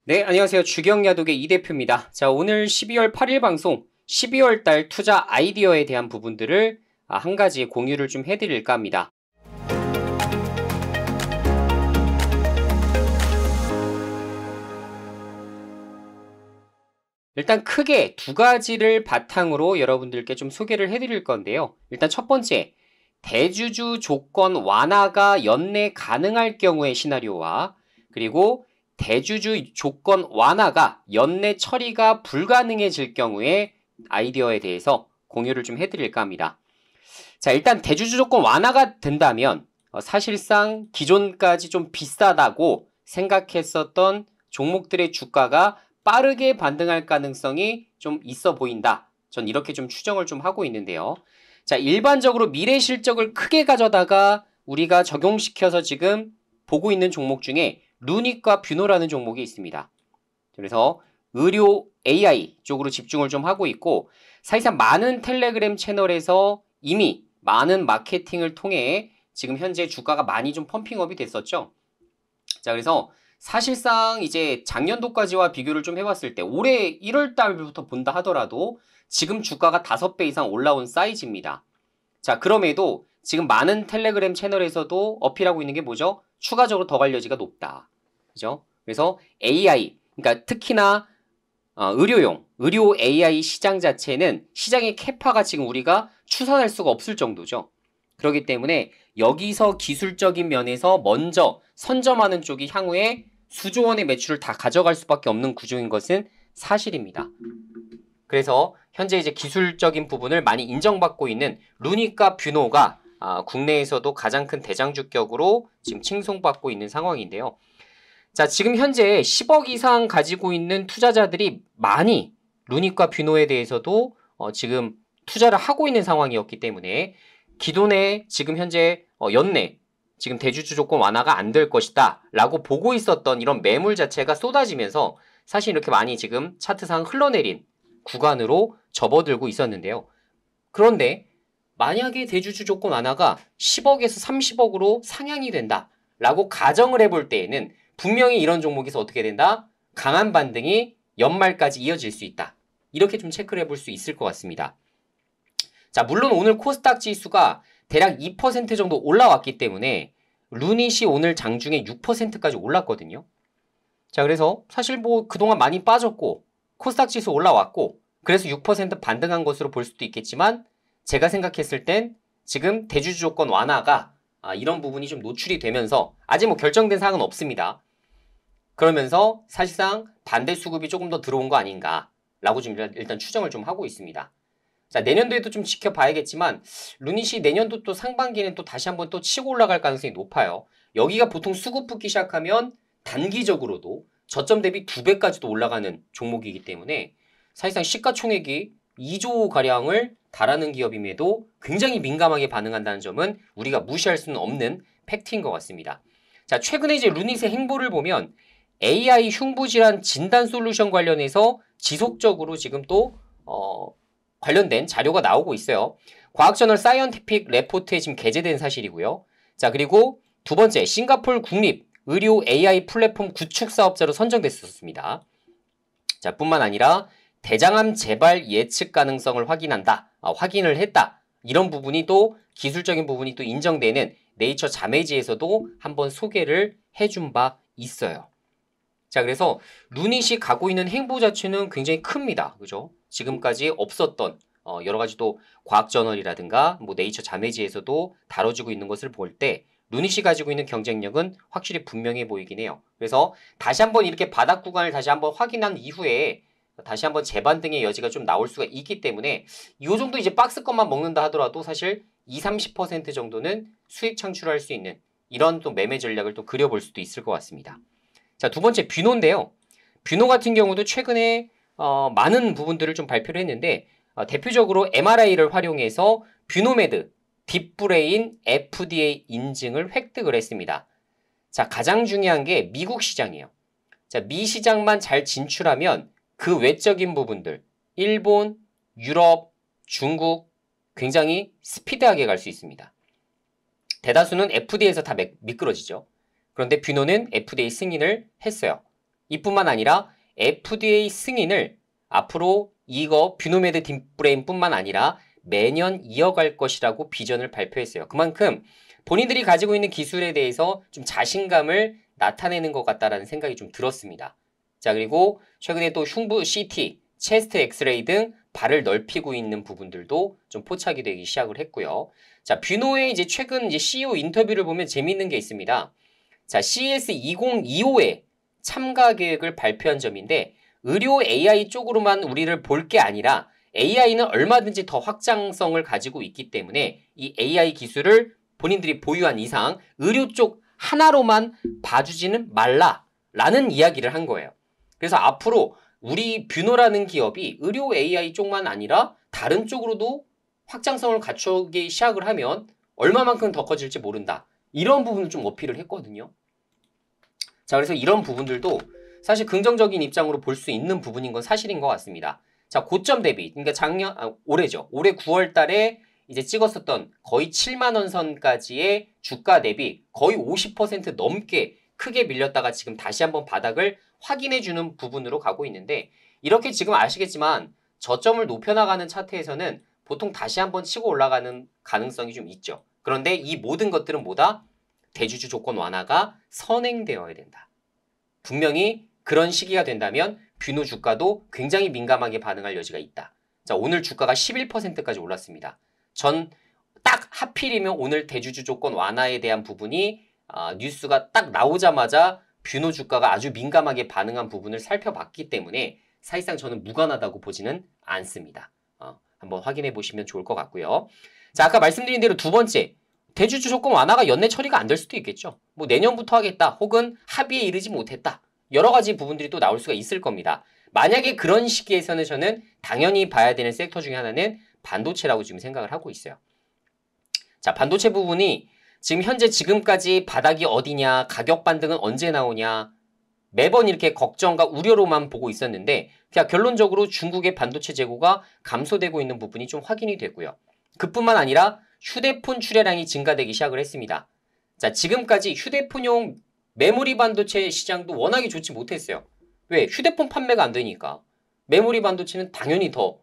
네, 안녕하세요. 주경야독의 이 대표입니다. 자, 오늘 12월 8일 방송 12월 달 투자 아이디어에 대한 부분들을 한 가지 공유를 좀 해드릴까 합니다. 일단 크게 두 가지를 바탕으로 여러분들께 좀 소개를 해드릴 건데요. 일단 첫 번째, 대주주 조건 완화가 연내 가능할 경우의 시나리오와 그리고 대주주 조건 완화가 연내 처리가 불가능해질 경우의 아이디어에 대해서 공유를 좀 해드릴까 합니다. 자, 일단 대주주 조건 완화가 된다면 사실상 기존까지 좀 비싸다고 생각했었던 종목들의 주가가 빠르게 반등할 가능성이 좀 있어 보인다. 전 이렇게 좀 추정을 좀 하고 있는데요. 자, 일반적으로 미래 실적을 크게 가져다가 우리가 적용시켜서 지금 보고 있는 종목 중에 루닉과 뷰노라는 종목이 있습니다. 그래서 의료 AI 쪽으로 집중을 좀 하고 있고 사실상 많은 텔레그램 채널에서 이미 많은 마케팅을 통해 지금 현재 주가가 많이 좀 펌핑업이 됐었죠. 자, 그래서 사실상 이제 작년도까지와 비교를 좀 해봤을 때 올해 1월 달부터 본다 하더라도 지금 주가가 5배 이상 올라온 사이즈입니다. 자, 그럼에도 지금 많은 텔레그램 채널에서도 어필하고 있는 게 뭐죠? 추가적으로 더 갈 여지가 높다. 그죠? 그래서 AI, 그러니까 특히나 의료 AI 시장 자체는 시장의 캐파가 지금 우리가 추산할 수가 없을 정도죠. 그렇기 때문에 여기서 기술적인 면에서 먼저 선점하는 쪽이 향후에 수조 원의 매출을 다 가져갈 수밖에 없는 구조인 것은 사실입니다. 그래서 현재 이제 기술적인 부분을 많이 인정받고 있는 루닉과 뷰노가 국내에서도 가장 큰 대장주격으로 지금 칭송받고 있는 상황인데요. 자, 지금 현재 10억 이상 가지고 있는 투자자들이 많이 루닉과 뷰노에 대해서도 지금 투자를 하고 있는 상황이었기 때문에 기존에 지금 현재 연내 지금 대주주 조건 완화가 안 될 것이다 라고 보고 있었던 이런 매물 자체가 쏟아지면서 사실 이렇게 많이 지금 차트상 흘러내린 구간으로 접어들고 있었는데요. 그런데 만약에 대주주 조건 완화가 10억에서 30억으로 상향이 된다 라고 가정을 해볼 때에는 분명히 이런 종목에서 어떻게 된다? 강한 반등이 연말까지 이어질 수 있다. 이렇게 좀 체크를 해볼 수 있을 것 같습니다. 자, 물론 오늘 코스닥 지수가 대략 2% 정도 올라왔기 때문에 루닛이 오늘 장중에 6%까지 올랐거든요. 자, 그래서 사실 뭐 그동안 많이 빠졌고 코스닥 지수 올라왔고 그래서 6% 반등한 것으로 볼 수도 있겠지만 제가 생각했을 땐 지금 대주주 조건 완화가 이런 부분이 좀 노출이 되면서 아직 뭐 결정된 사항은 없습니다. 그러면서 사실상 반대 수급이 조금 더 들어온 거 아닌가라고 좀 일단 추정을 좀 하고 있습니다. 자, 내년도에도 좀 지켜봐야겠지만 루닛이 내년도 또 상반기는 또 다시 한번 또 치고 올라갈 가능성이 높아요. 여기가 보통 수급 붙기 시작하면 단기적으로도 저점 대비 2배까지도 올라가는 종목이기 때문에 사실상 시가총액이 2조 가량을 달하는 기업임에도 굉장히 민감하게 반응한다는 점은 우리가 무시할 수는 없는 팩트인 것 같습니다. 자, 최근에 이제 루닛의 행보를 보면 AI 흉부질환 진단 솔루션 관련해서 지속적으로 지금 또 관련된 자료가 나오고 있어요. 과학저널 사이언티픽 레포트에 지금 게재된 사실이고요. 자, 그리고 두 번째, 싱가포르 국립 의료 AI 플랫폼 구축 사업자로 선정됐었습니다. 자, 뿐만 아니라 대장암 재발 예측 가능성을 확인을 했다. 이런 부분이 또 기술적인 부분이 또 인정되는 네이처 자매지에서도 한번 소개를 해준 바 있어요. 자, 그래서 루닛이 가고 있는 행보 자체는 굉장히 큽니다. 그죠? 지금까지 없었던 여러 가지 또 과학저널이라든가 뭐 네이처 자매지에서도 다뤄지고 있는 것을 볼 때 루닛이 가지고 있는 경쟁력은 확실히 분명해 보이긴 해요. 그래서 다시 한번 이렇게 바닥 구간을 다시 한번 확인한 이후에 다시 한번 재반등의 여지가 좀 나올 수가 있기 때문에 이 정도 이제 박스권만 먹는다 하더라도 사실 20-30% 정도는 수익 창출할 수 있는 이런 또 매매 전략을 또 그려볼 수도 있을 것 같습니다. 자, 두 번째 뷰노인데요. 뷰노 같은 경우도 최근에 많은 부분들을 좀 발표를 했는데 대표적으로 MRI를 활용해서 뷰노메드 딥브레인 FDA 인증을 획득을 했습니다. 자, 가장 중요한 게 미국 시장이에요. 자, 미 시장만 잘 진출하면 그 외적인 부분들 일본, 유럽, 중국 굉장히 스피드하게 갈 수 있습니다. 대다수는 FDA에서 다 미끄러지죠. 그런데 뷰노는 FDA 승인을 했어요. 이뿐만 아니라 FDA 승인을 앞으로 이거 뷰노메드 딥브레인뿐만 아니라 매년 이어갈 것이라고 비전을 발표했어요. 그만큼 본인들이 가지고 있는 기술에 대해서 좀 자신감을 나타내는 것 같다라는 생각이 좀 들었습니다. 자, 그리고 최근에 또 흉부 CT, 체스트 엑스레이 등 발을 넓히고 있는 부분들도 좀 포착이 되기 시작을 했고요. 자, 뷰노의 이제 최근 이제 CEO 인터뷰를 보면 재미있는 게 있습니다. 자, CES 2025에 참가 계획을 발표한 점인데 의료 AI 쪽으로만 우리를 볼 게 아니라 AI는 얼마든지 더 확장성을 가지고 있기 때문에 이 AI 기술을 본인들이 보유한 이상 의료 쪽 하나로만 봐주지는 말라라는 이야기를 한 거예요. 그래서 앞으로 우리 뷰노라는 기업이 의료 AI 쪽만 아니라 다른 쪽으로도 확장성을 갖추기 시작을 하면 얼마만큼 더 커질지 모른다. 이런 부분을 좀 어필을 했거든요. 자, 그래서 이런 부분들도 사실 긍정적인 입장으로 볼 수 있는 부분인 건 사실인 것 같습니다. 자, 고점 대비, 그러니까 올해죠. 올해 9월 달에 이제 찍었었던 거의 7만 원 선까지의 주가 대비 거의 50% 넘게 크게 밀렸다가 지금 다시 한번 바닥을 확인해주는 부분으로 가고 있는데 이렇게 지금 아시겠지만 저점을 높여나가는 차트에서는 보통 다시 한번 치고 올라가는 가능성이 좀 있죠. 그런데 이 모든 것들은 뭐다? 대주주 조건 완화가 선행되어야 된다. 분명히 그런 시기가 된다면 뷰노 주가도 굉장히 민감하게 반응할 여지가 있다. 자, 오늘 주가가 11%까지 올랐습니다. 전 딱 하필이면 오늘 대주주 조건 완화에 대한 부분이 뉴스가 딱 나오자마자 뷰노 주가가 아주 민감하게 반응한 부분을 살펴봤기 때문에 사실상 저는 무관하다고 보지는 않습니다. 한번 확인해 보시면 좋을 것 같고요. 자, 아까 말씀드린 대로 두 번째, 대주주 조건 완화가 연내 처리가 안 될 수도 있겠죠. 뭐 내년부터 하겠다 혹은 합의에 이르지 못했다. 여러 가지 부분들이 또 나올 수가 있을 겁니다. 만약에 그런 시기에서는 저는 당연히 봐야 되는 섹터 중에 하나는 반도체라고 지금 생각을 하고 있어요. 자, 반도체 부분이 지금 현재 지금까지 바닥이 어디냐, 가격 반등은 언제 나오냐 매번 이렇게 걱정과 우려로만 보고 있었는데 그냥 결론적으로 중국의 반도체 재고가 감소되고 있는 부분이 좀 확인이 됐고요. 그뿐만 아니라 휴대폰 출하량이 증가되기 시작을 했습니다. 자, 지금까지 휴대폰용 메모리 반도체 시장도 워낙에 좋지 못했어요. 왜? 휴대폰 판매가 안 되니까. 메모리 반도체는 당연히 더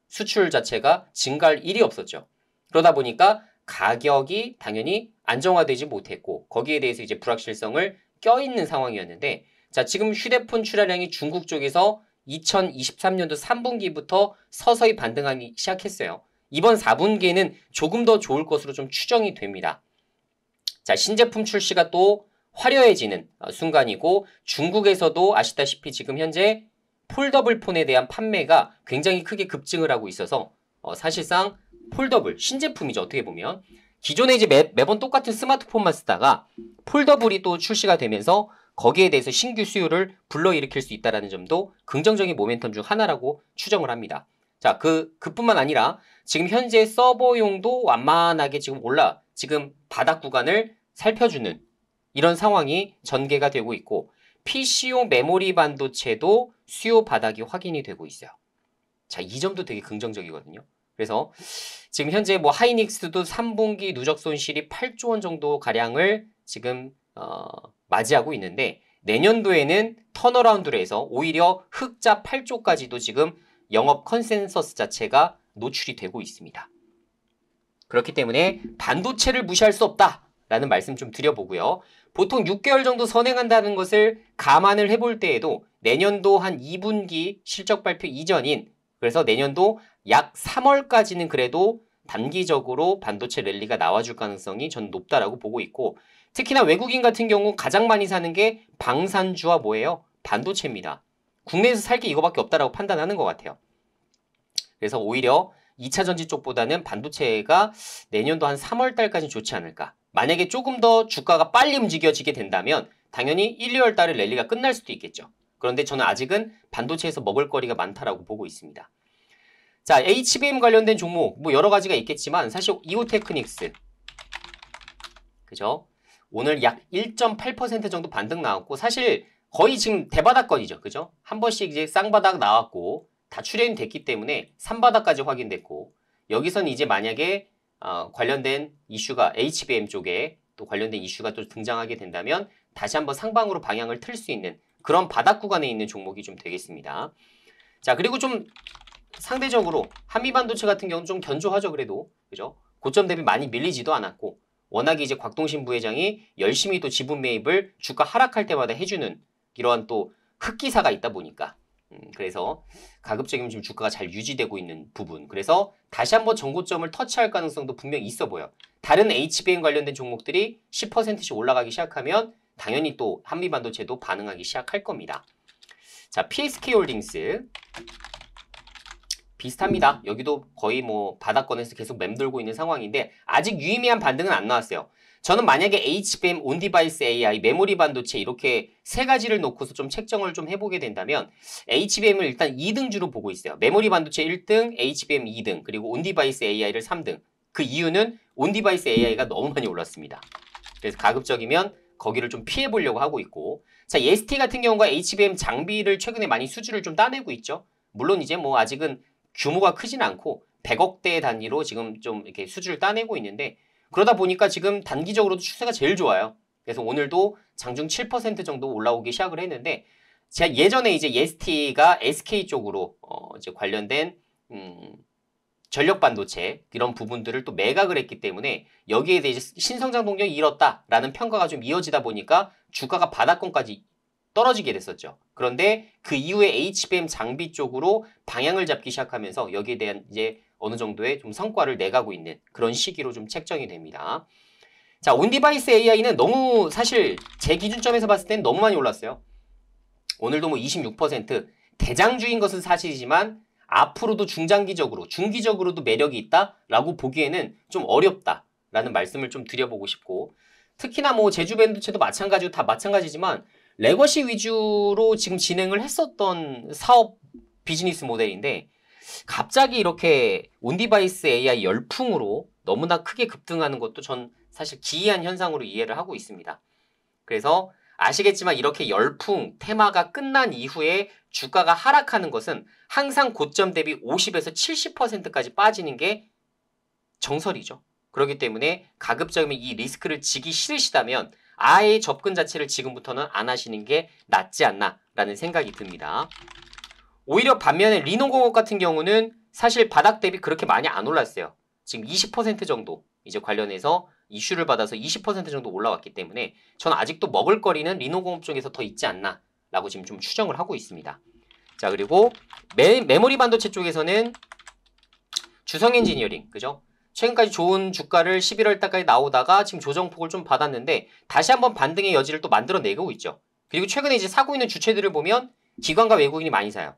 수출 자체가 증가할 일이 없었죠. 그러다 보니까 가격이 당연히 안정화되지 못했고 거기에 대해서 이제 불확실성을 껴있는 상황이었는데 자, 지금 휴대폰 출하량이 중국 쪽에서 2023년도 3분기부터 서서히 반등하기 시작했어요. 이번 4분기에는 조금 더 좋을 것으로 좀 추정이 됩니다. 자, 신제품 출시가 또 화려해지는 순간이고 중국에서도 아시다시피 지금 현재 폴더블 폰에 대한 판매가 굉장히 크게 급증을 하고 있어서 사실상 폴더블, 신제품이죠. 어떻게 보면. 기존에 이제 매번 똑같은 스마트폰만 쓰다가 폴더블이 또 출시가 되면서 거기에 대해서 신규 수요를 불러일으킬 수 있다는 점도 긍정적인 모멘텀 중 하나라고 추정을 합니다. 자, 그뿐만 아니라 지금 현재 서버용도 완만하게 지금 바닥 구간을 살펴주는 이런 상황이 전개가 되고 있고 PC용 메모리 반도체도 수요 바닥이 확인이 되고 있어요. 자, 이 점도 되게 긍정적이거든요. 그래서 지금 현재 뭐 하이닉스도 3분기 누적 손실이 8조 원 정도 가량을 지금 맞이하고 있는데 내년도에는 턴어라운드를 해서 오히려 흑자 8조까지도 지금 영업 컨센서스 자체가 노출이 되고 있습니다. 그렇기 때문에 반도체를 무시할 수 없다라는 말씀 좀 드려보고요. 보통 6개월 정도 선행한다는 것을 감안을 해볼 때에도 내년도 한 2분기 실적 발표 이전인 그래서 내년도 약 3월까지는 그래도 단기적으로 반도체 랠리가 나와줄 가능성이 전 높다라고 보고 있고 특히나 외국인 같은 경우 가장 많이 사는 게 방산주와 뭐예요? 반도체입니다. 국내에서 살 게 이거밖에 없다라고 판단하는 것 같아요. 그래서 오히려 2차 전지 쪽보다는 반도체가 내년도 한 3월 달까지 좋지 않을까. 만약에 조금 더 주가가 빨리 움직여지게 된다면 당연히 1, 2월 달에 랠리가 끝날 수도 있겠죠. 그런데 저는 아직은 반도체에서 먹을 거리가 많다라고 보고 있습니다. 자, HBM 관련된 종목 뭐 여러 가지가 있겠지만 사실 이오테크닉스 그죠? 오늘 약 1.8% 정도 반등 나왔고 사실 거의 지금 대바닥권이죠. 그죠? 한 번씩 이제 쌍바닥 나왔고 다 출현이 됐기 때문에 3바닥까지 확인됐고 여기선 이제 만약에 관련된 이슈가 HBM 쪽에 또 관련된 이슈가 또 등장하게 된다면 다시 한번 상방으로 방향을 틀 수 있는 그런 바닥 구간에 있는 종목이 좀 되겠습니다. 자, 그리고 좀 상대적으로 한미반도체 같은 경우는 좀 견조하죠. 그래도 그죠? 고점 대비 많이 밀리지도 않았고 워낙에 이제 곽동신 부회장이 열심히 또 지분 매입을 주가 하락할 때마다 해주는 이러한 또 흑기사가 있다 보니까 그래서 가급적이면 지금 주가가 잘 유지되고 있는 부분. 그래서 다시 한번 전고점을 터치할 가능성도 분명히 있어 보여. 다른 HBM 관련된 종목들이 10%씩 올라가기 시작하면 당연히 또 한미반도체도 반응하기 시작할 겁니다. 자, PSK홀딩스 비슷합니다. 여기도 거의 뭐 바닥권에서 계속 맴돌고 있는 상황인데 아직 유의미한 반등은 안 나왔어요. 저는 만약에 HBM, 온디바이스 AI, 메모리 반도체 이렇게 세 가지를 놓고서 좀 책정을 좀 해보게 된다면 HBM을 일단 2등주로 보고 있어요. 메모리 반도체 1등, HBM 2등, 그리고 온디바이스 AI를 3등. 그 이유는 온디바이스 AI가 너무 많이 올랐습니다. 그래서 가급적이면 거기를 좀 피해보려고 하고 있고, 자, ST 같은 경우가 HBM 장비를 최근에 많이 수주를 좀 따내고 있죠. 물론 이제 뭐 아직은 규모가 크진 않고 100억대 단위로 지금 좀 이렇게 수주를 따내고 있는데 그러다 보니까 지금 단기적으로도 추세가 제일 좋아요. 그래서 오늘도 장중 7% 정도 올라오기 시작을 했는데 제가 예전에 이제 ST가 SK 쪽으로 이제 관련된 전력 반도체 이런 부분들을 또 매각을 했기 때문에 여기에 대해 신성장 동력이 잃었다라는 평가가 좀 이어지다 보니까 주가가 바닥권까지 떨어지게 됐었죠. 그런데 그 이후에 HBM 장비 쪽으로 방향을 잡기 시작하면서 여기에 대한 이제 어느 정도의 좀 성과를 내가고 있는 그런 시기로 좀 책정이 됩니다. 자, 온디바이스 AI는 너무 사실 제 기준점에서 봤을 땐 너무 많이 올랐어요. 오늘도 뭐 26% 대장주인 것은 사실이지만 앞으로도 중장기적으로, 중기적으로도 매력이 있다라고 보기에는 좀 어렵다라는 말씀을 좀 드려보고 싶고 특히나 뭐 제주 반도체도 마찬가지고 다 마찬가지지만 레거시 위주로 지금 진행을 했었던 사업 비즈니스 모델인데 갑자기 이렇게 온디바이스 AI 열풍으로 너무나 크게 급등하는 것도 전 사실 기이한 현상으로 이해를 하고 있습니다. 그래서 아시겠지만 이렇게 열풍 테마가 끝난 이후에 주가가 하락하는 것은 항상 고점 대비 50에서 70%까지 빠지는 게 정설이죠. 그렇기 때문에 가급적이면 이 리스크를 지기 싫으시다면 아예 접근 자체를 지금부터는 안 하시는 게 낫지 않나라는 생각이 듭니다. 오히려 반면에 리노공업 같은 경우는 사실 바닥 대비 그렇게 많이 안 올랐어요. 지금 20% 정도 이제 관련해서 이슈를 받아서 20% 정도 올라왔기 때문에 저는 아직도 먹을 거리는 리노공업 쪽에서 더 있지 않나라고 지금 좀 추정을 하고 있습니다. 자, 그리고 메모리 반도체 쪽에서는 주성 엔지니어링, 그죠? 최근까지 좋은 주가를 11월 달까지 나오다가 지금 조정폭을 좀 받았는데 다시 한번 반등의 여지를 또 만들어내고 있죠. 그리고 최근에 이제 사고 있는 주체들을 보면 기관과 외국인이 많이 사요.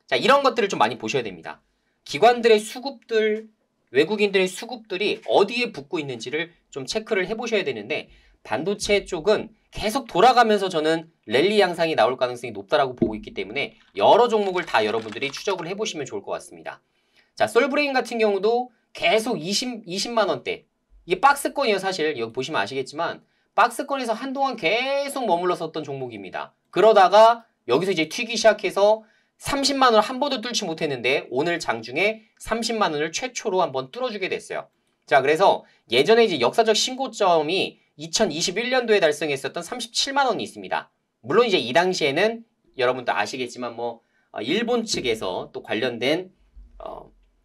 자, 이런 것들을 좀 많이 보셔야 됩니다. 기관들의 수급들, 외국인들의 수급들이 어디에 붙고 있는지를 좀 체크를 해보셔야 되는데 반도체 쪽은 계속 돌아가면서 저는 랠리 양상이 나올 가능성이 높다라고 보고 있기 때문에 여러 종목을 다 여러분들이 추적을 해보시면 좋을 것 같습니다. 자, 솔브레인 같은 경우도 계속 20만 원대. 이게 박스권이에요, 사실. 여기 보시면 아시겠지만 박스권에서 한동안 계속 머물렀었던 종목입니다. 그러다가 여기서 이제 튀기 시작해서 30만 원 한 번도 뚫지 못했는데 오늘 장중에 30만 원을 최초로 한번 뚫어주게 됐어요. 자, 그래서 예전에 이제 역사적 신고점이 2021년도에 달성했었던 37만 원이 있습니다. 물론 이제 이 당시에는 여러분도 아시겠지만 뭐 일본 측에서 또 관련된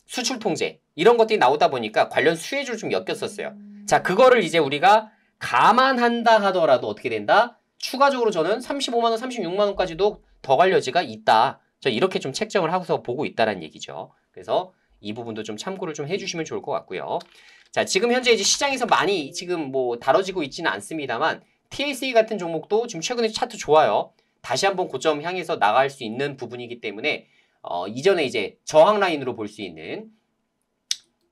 수출 통제 이런 것들이 나오다 보니까 관련 수혜주를 좀 엮였었어요. 자, 그거를 이제 우리가 감안한다 하더라도 어떻게 된다? 추가적으로 저는 35만 원, 36만 원까지도 더 갈 여지가 있다. 저 이렇게 좀 책정을 하고서 보고 있다는 얘기죠. 그래서 이 부분도 좀 참고를 좀 해주시면 좋을 것 같고요. 자, 지금 현재 이제 시장에서 많이 지금 뭐 다뤄지고 있지는 않습니다만 TSE 같은 종목도 지금 최근에 차트 좋아요. 다시 한번 고점 향해서 나갈 수 있는 부분이기 때문에 이전에 이제 저항 라인으로 볼 수 있는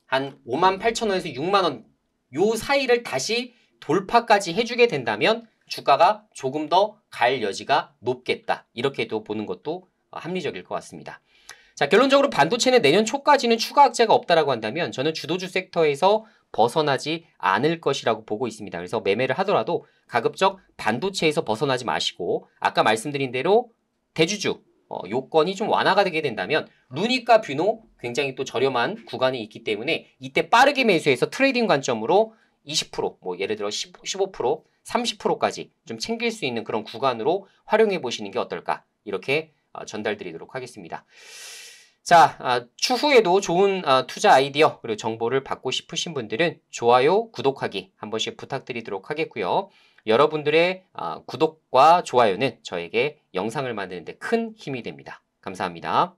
한 58,000원에서 6만원 요 사이를 다시 돌파까지 해주게 된다면 주가가 조금 더 갈 여지가 높겠다. 이렇게도 보는 것도 합리적일 것 같습니다. 자, 결론적으로 반도체는 내년 초까지는 추가 악재가 없다라고 한다면 저는 주도주 섹터에서 벗어나지 않을 것이라고 보고 있습니다. 그래서 매매를 하더라도 가급적 반도체에서 벗어나지 마시고 아까 말씀드린 대로 대주주 요건이 좀 완화가 되게 된다면 루니까 뷰노 굉장히 또 저렴한 구간이 있기 때문에 이때 빠르게 매수해서 트레이딩 관점으로 20%, 뭐 예를 들어 15%, 30%까지 좀 챙길 수 있는 그런 구간으로 활용해 보시는 게 어떨까? 이렇게 전달드리도록 하겠습니다. 자, 추후에도 좋은 투자 아이디어 그리고 정보를 받고 싶으신 분들은 좋아요, 구독하기 한 번씩 부탁드리도록 하겠고요. 여러분들의 구독과 좋아요는 저에게 영상을 만드는 데 큰 힘이 됩니다. 감사합니다.